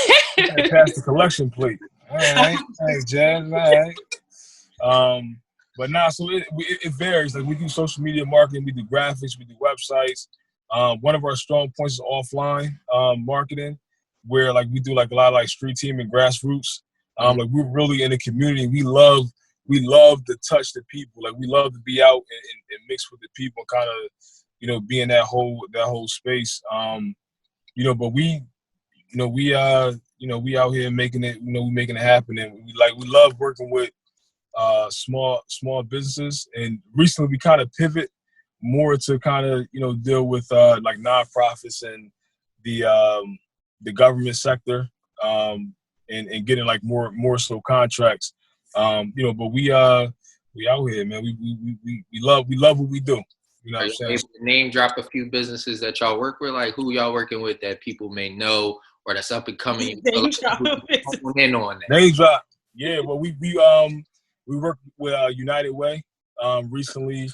Speaker 3: Pass the collection plate. All right, Jazz. All right. But nah, so it varies. Like we do social media marketing, we do graphics, we do websites. One of our strong points is offline marketing, where like we do like a lot of like street team and grassroots. Like we're really in the community. We love to touch the people. Like we love to be out and mix with the people, kind of, you know, be in that whole space. You know, but we out here making it. You know, we making it happen, and we love working with small businesses. And recently we kind of pivot more to kind of, you know, deal with like nonprofits and the government sector, and getting like more so contracts. You know, but we out here, man. We love what we do. You know what I'm saying?
Speaker 2: Able to name drop a few businesses that y'all work with, like who y'all working with that people may know or that's up and coming.
Speaker 1: Name drop.
Speaker 2: In on that.
Speaker 3: Name drop. Yeah, well, we work with United Way. Recently,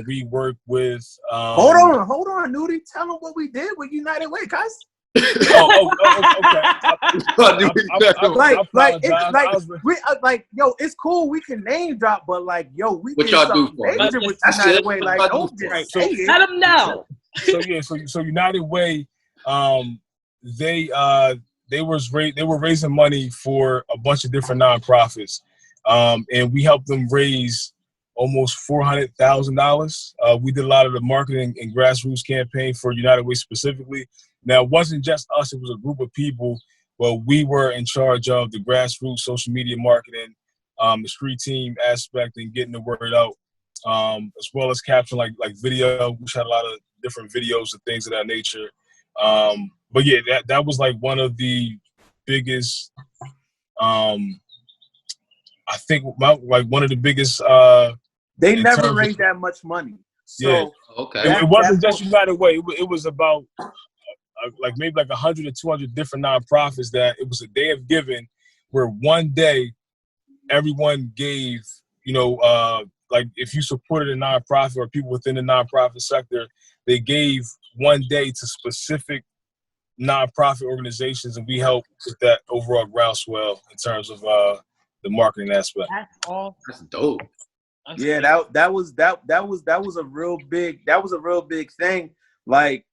Speaker 3: we worked with.
Speaker 4: Hold on, Nudie. Tell them what we did with United Way, guys.
Speaker 3: Okay.
Speaker 4: Yo, it's cool. We can name drop, but like, yo, we
Speaker 2: what
Speaker 4: did
Speaker 2: y'all
Speaker 4: something
Speaker 2: do for
Speaker 4: major with United Way. Like, don't just say it.
Speaker 1: Let them know.
Speaker 3: So United Way, they were raising money for a bunch of different nonprofits, and we helped them raise almost $400,000. We did a lot of the marketing and grassroots campaign for United Way specifically. Now, it wasn't just us; it was a group of people. Well, we were in charge of the grassroots social media marketing, the street team aspect, and getting the word out, as well as capturing like video. We shot a lot of different videos and things of that nature. But yeah, that was like one of the biggest. I think like one of the biggest.
Speaker 4: They never raised that much money. So
Speaker 3: yeah.
Speaker 2: Okay.
Speaker 3: It wasn't just United Way. It was about like maybe like 100 or 200 different nonprofits that it was a day of giving, where one day everyone gave. You know, like if you supported a nonprofit or people within the nonprofit sector, they gave one day to specific nonprofit organizations, and we helped with that overall groundswell in terms of the marketing aspect.
Speaker 1: That's all.
Speaker 2: That's dope.
Speaker 4: Yeah, that was a real big thing. Like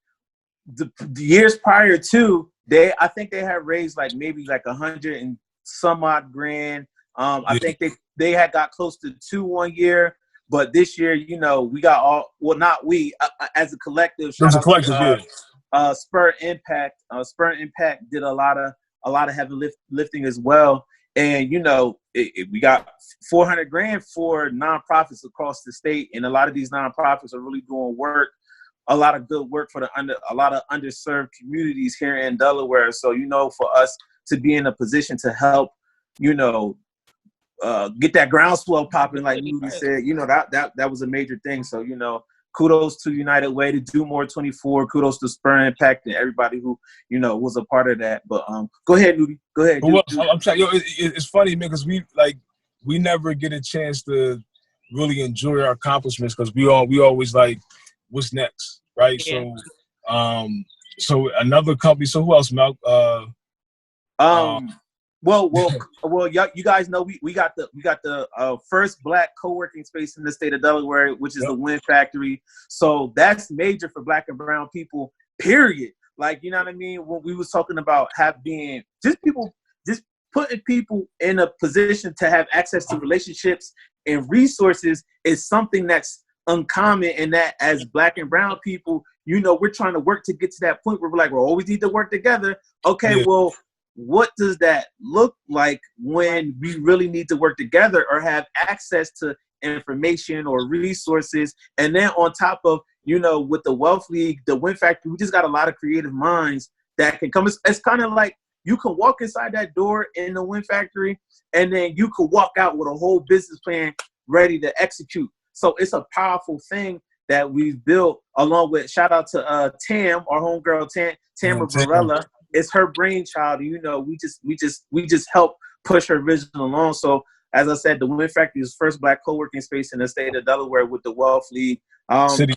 Speaker 4: the years prior to, I think they had raised like maybe like 100 and some odd grand. I think they had got close to 2 1 year, but this year, you know, we got all, well, not we, as a collective.
Speaker 3: It was a collective, yeah.
Speaker 4: Spur Impact did a lot of heavy lifting as well. And, you know, we got 400 grand for nonprofits across the state. And a lot of these nonprofits are really doing a lot of good work for a lot of underserved communities here in Delaware. So, you know, for us to be in a position to help, you know, get that groundswell popping, like Nudie said, you know, that was a major thing. So, you know, kudos to United Way, to Do More 24. Kudos to Spur Impact and everybody who, you know, was a part of that. But go ahead, Nudie. Go ahead.
Speaker 3: I'm trying. Yo, it's funny, man, because we never get a chance to really enjoy our accomplishments because we always like, what's next, right?
Speaker 1: Yeah.
Speaker 3: So another company. So who else, Malk?
Speaker 4: Well, you guys know we got the first Black co-working space in the state of Delaware, which is the Win Factory. So that's major for Black and brown people, period. Like, you know what I mean? When we was talking about just putting people in a position to have access to relationships and resources is something that's uncommon, and that as Black and brown people, you know, we're trying to work to get to that point where we're like, we always need to work together. Okay, well, what does that look like when we really need to work together or have access to information or resources? And then on top of, you know, with the Wealth League, the Win Factory, we just got a lot of creative minds that can come. It's kind of like you can walk inside that door in the Win Factory, and then you could walk out with a whole business plan ready to execute. So it's a powerful thing that we've built, along with, shout out to Tam, our homegirl Tamara Varela. It's her brainchild. You know, we just help push her vision along. So as I said, the Win Factory is the first Black co-working space in the state of Delaware with the Wealth League.
Speaker 3: City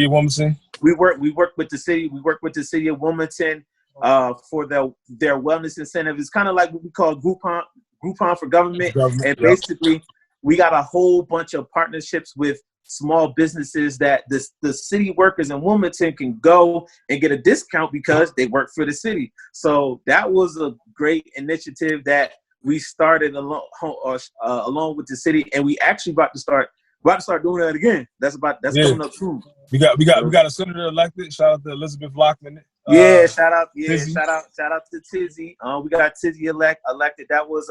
Speaker 3: of Wilmington.
Speaker 4: We work with the city. We work with the city of Wilmington for their wellness incentive. It's kind of like what we call Groupon for government. And basically, we got a whole bunch of partnerships with small businesses that the city workers in Wilmington can go and get a discount because they work for the city. So that was a great initiative that we started along with the city, and we actually about to start doing that again. That's coming up soon.
Speaker 3: We got a senator elected. Shout out to Elizabeth Lockman.
Speaker 4: Shout out to Tizzy. We got Tizzy elected. That was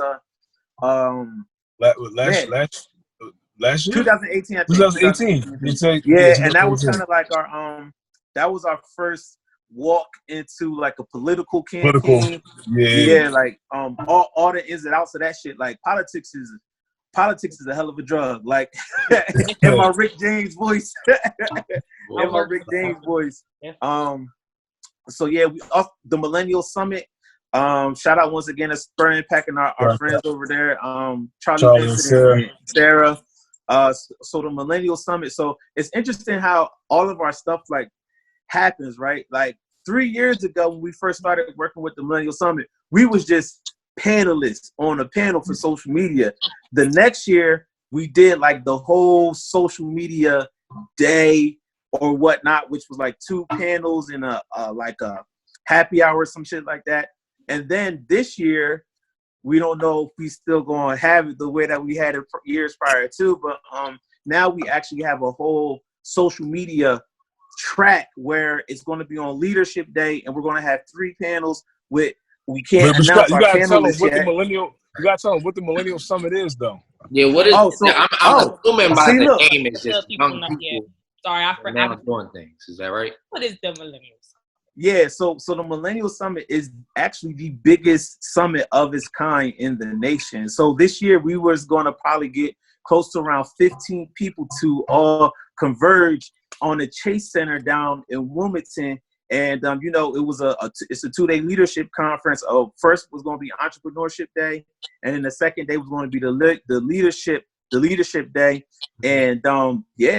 Speaker 3: Last year?
Speaker 4: 2018, I think.
Speaker 3: 2018.
Speaker 4: Yeah, and that was kind of like that was our first walk into like a political campaign. Yeah, like all the ins and outs of that shit. Like politics is a hell of a drug. Like in my Rick James voice. So yeah, we off the Millennial Summit. Shout out once again to Spur Impact and our friends over there. Charlie Vincent and Sarah. So the Millennial Summit. So it's interesting how all of our stuff like happens, right? Like 3 years ago when we first started working with the Millennial Summit, we was just panelists on a panel for social media. The next year we did like the whole social media day or whatnot, which was like 2 panels and a happy hour or some shit like that. And then this year, we don't know if we still gonna have it the way that we had it years prior to, but now we actually have a whole social media track where it's going to be on Leadership Day, and we're going to have 3 panels with. We can't announce our panelists yet.
Speaker 3: You gotta tell them what the Millennial Summit is, though.
Speaker 2: Yeah, what is? I'm assuming by the name is just young people.
Speaker 1: Sorry, I forgot.
Speaker 2: Doing things. Is that right?
Speaker 1: What is the Millennial Summit?
Speaker 4: Yeah, so the Millennial Summit is actually the biggest summit of its kind in the nation. So this year we was going to probably get close to around 15 people to all converge on the Chase Center down in Wilmington. And it was it's a 2-day leadership conference. First was going to be Entrepreneurship Day, and then the second day was going to be the leadership day. And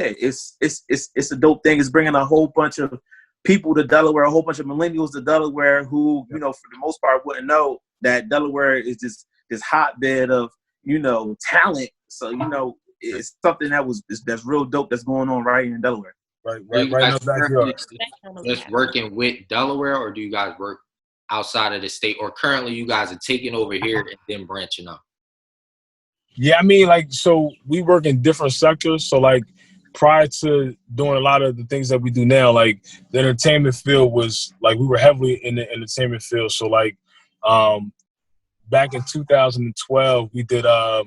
Speaker 4: it's a dope thing. It's bringing a whole bunch of people to Delaware, a whole bunch of millennials to Delaware who, for the most part wouldn't know that Delaware is this hotbed of, talent. So, it's something that's real dope that's going on right here in Delaware.
Speaker 3: Right in the backyard.
Speaker 2: Just working with Delaware, or do you guys work outside of the state, or currently you guys are taking over here and then branching out?
Speaker 3: Yeah, so we work in different sectors. So prior to doing a lot of the things that we do now, like the entertainment field was we were heavily in the entertainment field. So back in 2012, we did a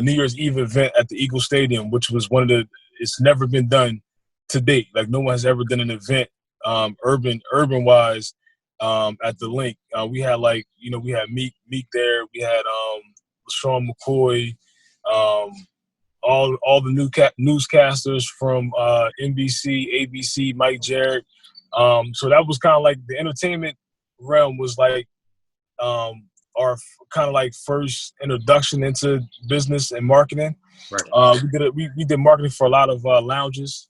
Speaker 3: New Year's Eve event at the Eagle Stadium, which was it's never been done to date. Like no one has ever done an event urban wise at the link. We had we had Meek there. We had LaShawn McCoy, all the newscasters from NBC, ABC, Mike Jarrett. So that was kind of like the entertainment realm was our kind of first introduction into business and marketing.
Speaker 2: Right.
Speaker 3: We did marketing for a lot of lounges,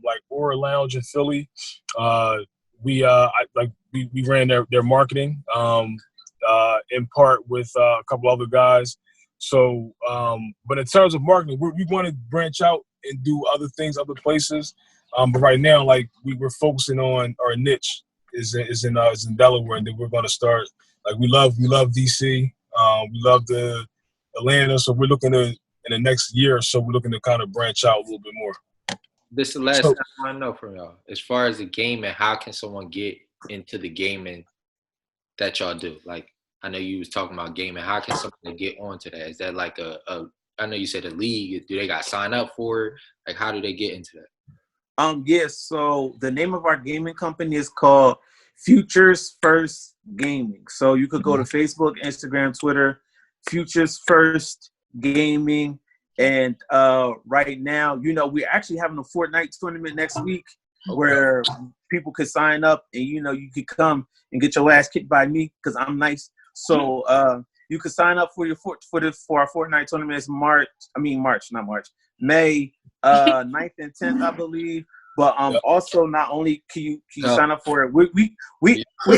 Speaker 3: like Aura Lounge in Philly. We ran their marketing in part with a couple other guys. So, but in terms of marketing, we want to branch out and do other things, other places. But right now, we're focusing on our niche is in Delaware, and then we're going to start. We love DC. We love the Atlanta. So we're looking to in the next year or so, we're looking to kind of branch out a little bit more.
Speaker 2: This is the last time I know from y'all. As far as the gaming, how can someone get into the gaming that y'all do? I know you was talking about gaming. How can someone get onto that? Is that I know you said a league. Do they got to sign up for it? How do they get into that?
Speaker 4: Yes. So the name of our gaming company is called Futures First Gaming. So you could go to Facebook, Instagram, Twitter, Futures First Gaming. And right now, we're actually having a Fortnite tournament next week where people could sign up and, you could come and get your ass kicked by me because I'm nice. So you could sign up for our Fortnite tournament. It's May 9th and 10th, I believe. But also not only can you sign up for it, we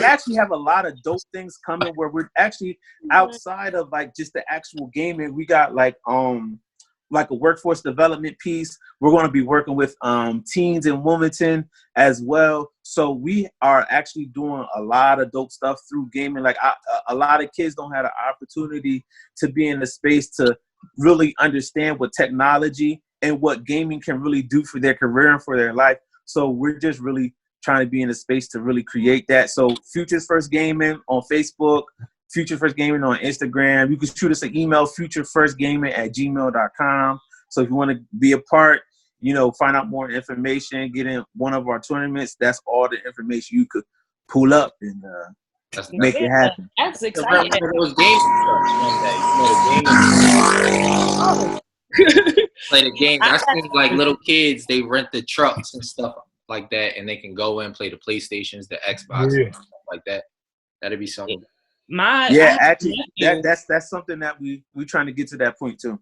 Speaker 4: actually have a lot of dope things coming where we're actually outside of just the actual gaming. We got a workforce development piece. We're going to be working with teens in Wilmington as well. So we are actually doing a lot of dope stuff through gaming. A lot of kids don't have the opportunity to be in the space to really understand what technology and what gaming can really do for their career and for their life. So we're just really trying to be in a space to really create that. So Futures First Gaming on Facebook, Future First Gaming on Instagram. You can shoot us an email, futurefirstgaming@gmail.com. So if you want to be a part, find out more information, get in one of our tournaments, that's all the information you could pull up and make it happen.
Speaker 1: That's exciting.
Speaker 2: Those games one day. Play the games. I seen like little kids, they rent the trucks and stuff like that, and they can go in, play the PlayStations, the Xbox, and stuff like that. That'd be something.
Speaker 4: Actually, that's something that we trying to get to that point too.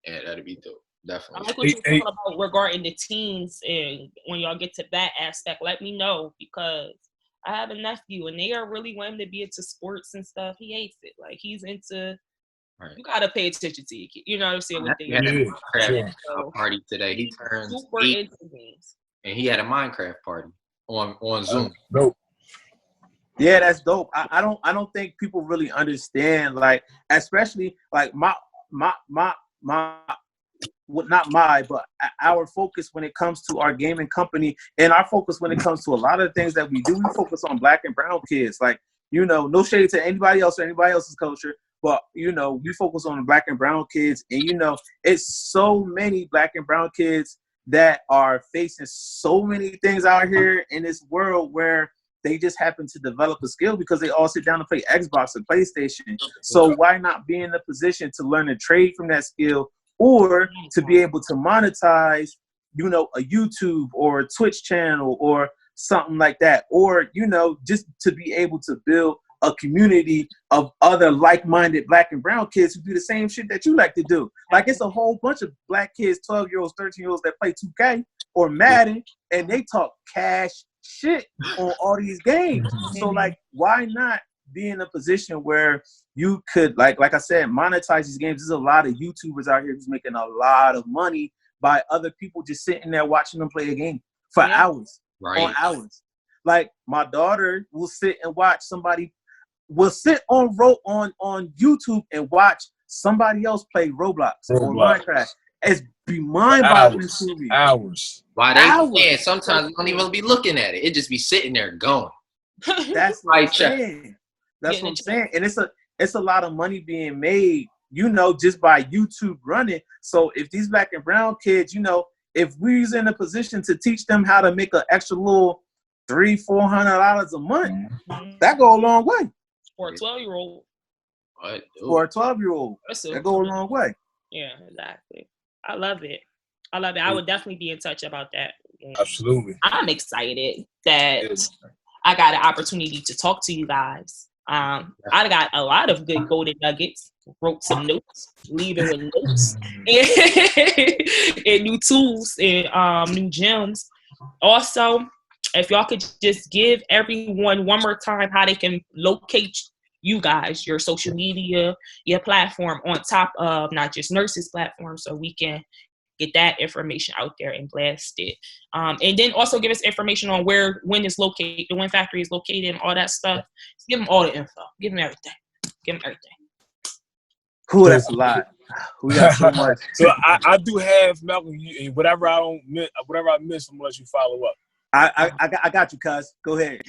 Speaker 2: Yeah, that'd be dope. Definitely.
Speaker 1: I like what you're talking about regarding the teens, and when y'all get to that aspect, let me know, because I have a nephew and they are really wanting to be into sports and stuff. He hates it. Like, he's into. Right. You gotta pay attention to your kid. You know what I'm saying? With
Speaker 2: a party today. He turns super 8, into games, and he had a Minecraft party on Zoom.
Speaker 3: Dope.
Speaker 4: Yeah, that's dope. I don't think people really understand, like, especially like but our focus when it comes to our gaming company, and our focus when it comes to a lot of the things that we do, we focus on Black and brown kids. Like, no shade to anybody else or anybody else's culture, but we focus on the Black and brown kids, and it's so many Black and brown kids that are facing so many things out here in this world where they just happen to develop a skill because they all sit down and play Xbox and PlayStation. So why not be in a position to learn a trade from that skill, or to be able to monetize, a YouTube or a Twitch channel or something like that, or, just to be able to build a community of other like-minded Black and brown kids who do the same shit that you like to do. Like, it's a whole bunch of Black kids, 12-year-olds, 13-year-olds that play 2K or Madden, and they talk cash shit on all these games. So, like, why not be in a position where you could, like I said, monetize these games? There's a lot of YouTubers out here who's making a lot of money by other people just sitting there watching them play a game for hours on hours. Like, my daughter will sit and watch somebody, will sit on YouTube and watch somebody else play Roblox. Or Minecraft. It's be mind-boggling to me.
Speaker 2: Hours. Why they can. Sometimes you don't even be looking at it. It just be sitting there going.
Speaker 4: That's what I'm saying. That's what I'm saying. And it's a lot of money being made, just by YouTube running. So if these Black and brown kids, if we're in a position to teach them how to make an extra little $300-$400 a month, that go a long way.
Speaker 1: For a 12-year-old.
Speaker 4: For a 12-year-old, that go a long way.
Speaker 1: Yeah, exactly. I love it. I would definitely be in touch about that.
Speaker 3: Absolutely.
Speaker 1: I'm excited that I got an opportunity to talk to you guys. I got a lot of good golden nuggets. Wrote some notes, leaving with notes and new tools and new gems. Also, if y'all could just give everyone one more time how they can locate you guys, your social media, your platform, on top of not just nurses' platform, so we can get that information out there and blast it. And then also give us information on where Win is located, the Win Factory is located, and all that stuff. Just give them all the info. Give them everything. Give them everything.
Speaker 4: Cool, that's a lot. We got so much.
Speaker 3: So I do have, Malcolm, whatever I miss, I'm gonna let you follow up.
Speaker 4: I got you, cuz. Go ahead.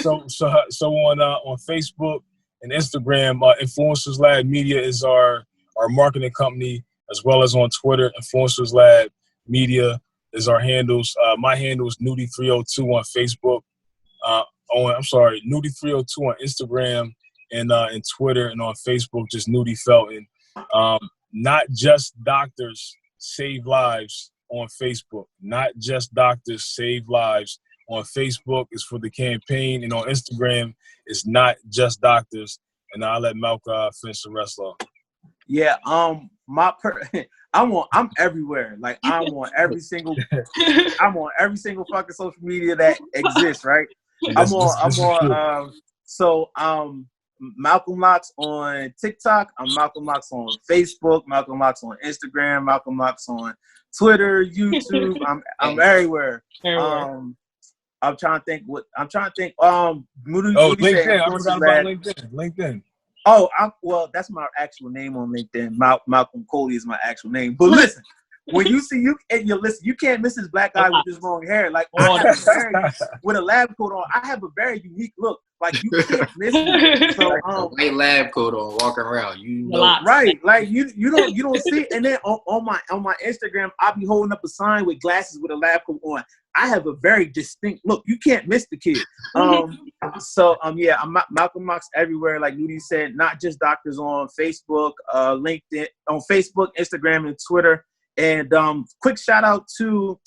Speaker 3: So on Facebook and Instagram, Influencers Lab Media is our marketing company, as well as on Twitter. Influencers Lab Media is our handles. My handle is Nudie302 on Facebook. Nudie302 on Instagram and Twitter, and on Facebook, just Nudie Felton. Not Just Doctors Save Lives on Facebook. Not Just Doctors Save Lives on Facebook is for the campaign, and on Instagram is Not Just Doctors. And I'll let Malcolm finish the rest off.
Speaker 4: Yeah, I'm everywhere. Like, I'm on every single fucking social media that exists, right? Malcolm Locks on TikTok. I'm Malcolm Locks on Facebook. Malcolm Locks on Instagram. Malcolm Locks on Twitter, YouTube. I'm everywhere. I'm trying to think. LinkedIn.
Speaker 3: I forgot about LinkedIn.
Speaker 4: Oh, well, that's my actual name on LinkedIn. Malcolm Coley is my actual name. But listen, when you see and you listen, you can't miss this black guy with this long hair. Like I have with a lab coat on, I have a very unique look. Like you can't miss me. So
Speaker 2: white lab coat on, walking around,
Speaker 4: right? Like you don't see it. And then on my Instagram, I'll be holding up a sign with glasses with a lab coat on. I have a very distinct look. You can't miss the kid. Yeah, I'm Malcolm X everywhere. Like Nudie said, not just doctors on Facebook, LinkedIn, on Facebook, Instagram, and Twitter. And quick shout out to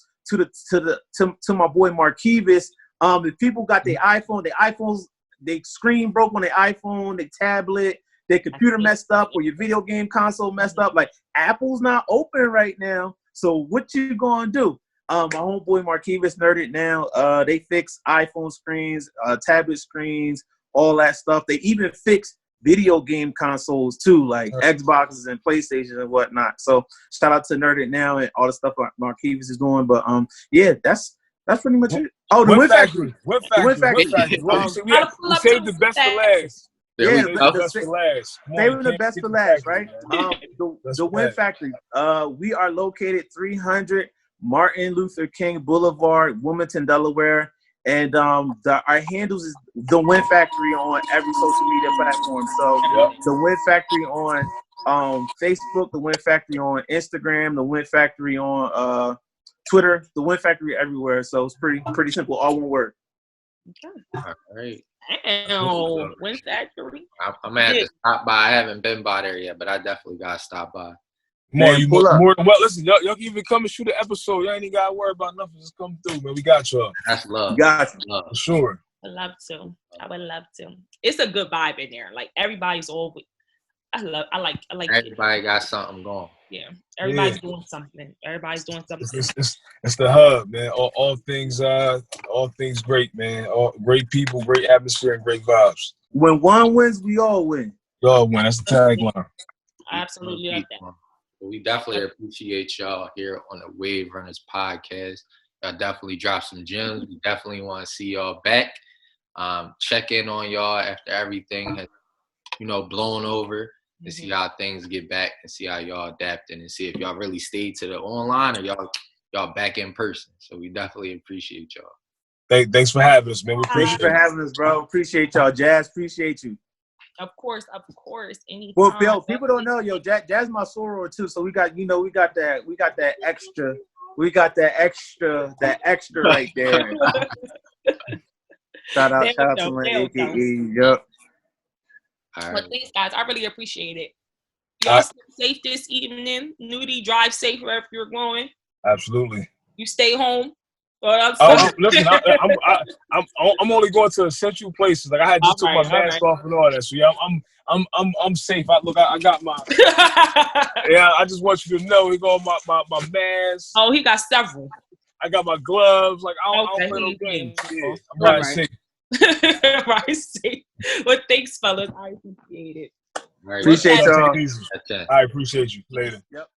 Speaker 4: my boy Marquivas. If people got their iPhones, their screen broke on their iPhone, their tablet, their computer messed up, or your video game console messed up. Like Apple's not open right now. So what you gonna do? My homeboy Marquivas Nerded Now. They fix iPhone screens, tablet screens, all that stuff. They even fix video game consoles too, like Xboxes and PlayStations and whatnot. So shout out to Nerded Now and all the stuff Marquivas is doing. But yeah, that's pretty much it. Oh, the Win Factory.
Speaker 3: Win Factory. We saved the best for last.
Speaker 4: Yeah, saving the best for last, right? The Win Factory. We are located 300 Martin Luther King Boulevard, Wilmington, Delaware. And our handles is the Win Factory on every social media platform. So the Win Factory on Facebook, the Win Factory on Instagram, the Win Factory on Twitter, the Win Factory everywhere. So it's pretty simple, all one word.
Speaker 2: Okay. All right.
Speaker 1: Damn, Win Factory.
Speaker 2: I'm gonna have to stop by. I haven't been by there yet, but I definitely gotta stop by.
Speaker 3: More than well. Listen, y'all can even come and shoot an episode. Y'all ain't even gotta worry about nothing. Just come through, man. We got y'all.
Speaker 2: That's love.
Speaker 3: Love. For sure.
Speaker 1: I would love to. It's a good vibe in there. Like everybody's all. I like.
Speaker 2: Everybody got something going.
Speaker 1: Yeah, everybody's doing something. Everybody's doing something.
Speaker 3: It's the hub, man. All things great, man. All great people, great atmosphere, and great vibes.
Speaker 4: When one wins, we all win.
Speaker 3: We all win. That's the tagline.
Speaker 1: I absolutely love that.
Speaker 2: We definitely appreciate y'all here on the Wave Runners podcast. Y'all definitely dropped some gems. We definitely want to see y'all back. Check in on y'all after everything has, blown over, and see how things get back, and see how y'all adapting, and see if y'all really stayed to the online or y'all back in person. So we definitely appreciate y'all.
Speaker 3: Thanks for having us, man. We appreciate
Speaker 4: Thanks for having us, bro. Appreciate y'all. Jazz, appreciate you.
Speaker 1: Of course. Anytime.
Speaker 4: Well, Bill, people don't know, Jazz my soror too. So we got that extra right there. Shout out to my AKA. Yep.
Speaker 2: All right.
Speaker 1: Well, thanks, guys. I really appreciate it. Y'all stay safe this evening. Nudie, drive safe wherever you're going.
Speaker 3: Absolutely.
Speaker 1: You stay home.
Speaker 3: Listen, I'm only going to essential places. Like I had just took my mask off and all that. So yeah, I'm safe. I got my I just want you to know, he got my mask.
Speaker 1: Oh, he got several.
Speaker 3: I got my gloves. Like I don't play no games. Yeah, I'm right safe.
Speaker 1: Right safe. Well, thanks, fellas. I appreciate it.
Speaker 2: All right.
Speaker 4: Appreciate y'all.
Speaker 3: I appreciate you. Later.
Speaker 4: Yep.